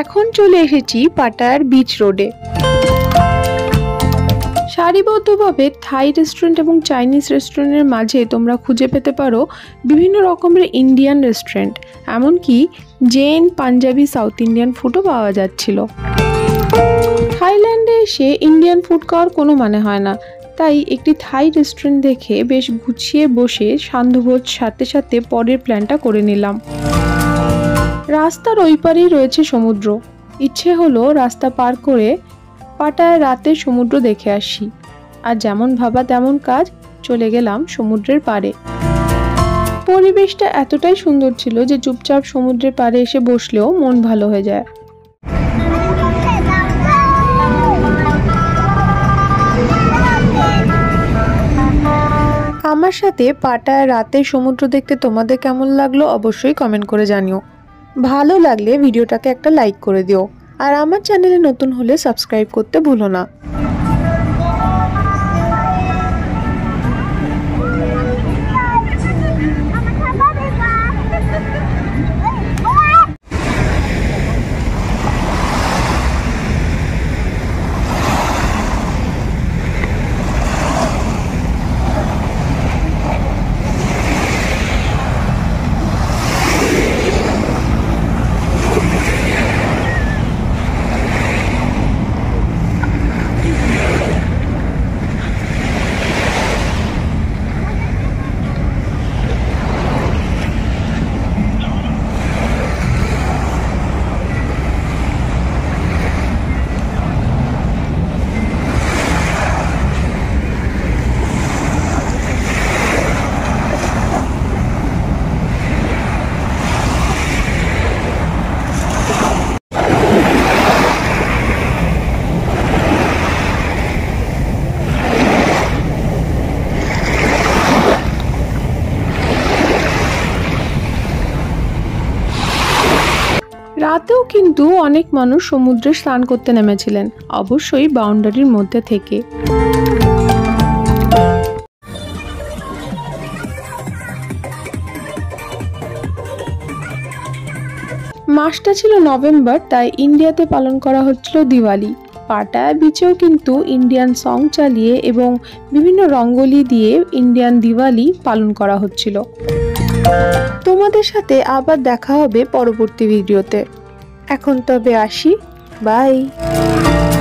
এখন চলে এসেছি পাটায়ার বিচ রোডে। সারিবদ্ধভাবে থাই রেস্টুরেন্ট এবং চাইনিজ রেস্টুরেন্টের মাঝে তোমরা খুঁজে পেতে পারো বিভিন্ন রকমের ইন্ডিয়ান রেস্টুরেন্ট, এমনকি জৈন, পাঞ্জাবি, সাউথ ইন্ডিয়ান ফুডও পাওয়া যাচ্ছিল। থাইল্যান্ডে এসে ইন্ডিয়ান ফুড খাওয়ার কোনো মানে হয় না, তাই একটি থাই রেস্টুরেন্ট দেখে বেশ গুছিয়ে বসে সান্ধ্যভোজ সাথে সাথে পরের প্ল্যানটা করে নিলাম। রাস্তার ওই পারেই রয়েছে সমুদ্র। ইচ্ছে হলো রাস্তা পার করে পাটায় রাতে সমুদ্র দেখে আসি, আর যেমন ভাবা তেমন কাজ, চলে গেলাম সমুদ্রের পাড়ে। পরিবেশটা এতটাই সুন্দর ছিল যে চুপচাপ সমুদ্রের পাড়ে এসে বসলেও মন ভালো হয়ে যায়। আমার সাথে পাটায় রাতে সমুদ্র দেখতে তোমাদের কেমন লাগলো অবশ্যই কমেন্ট করে জানিও। ভালো লাগলে ভিডিওটাকে একটা লাইক করে দিও, আর আমার চ্যানেলে নতুন হলে সাবস্ক্রাইব করতে ভুলো না। রাতেও কিন্তু অনেক মানুষ সমুদ্রে স্নান করতে নেমেছিলেন, অবশ্যই বাউন্ডারির মধ্যে থেকে। মাসটা ছিল নভেম্বর, তাই ইন্ডিয়াতে পালন করা হচ্ছিল দিওয়ালি। পাটায়া বিচেও কিন্তু ইন্ডিয়ান সং চালিয়ে এবং বিভিন্ন রঙ্গোলি দিয়ে ইন্ডিয়ান দিওয়ালি পালন করা হচ্ছিল। তোমাদের সাথে আবার দেখা হবে পরবর্তী ভিডিওতে। এখন তবে আসি, বাই।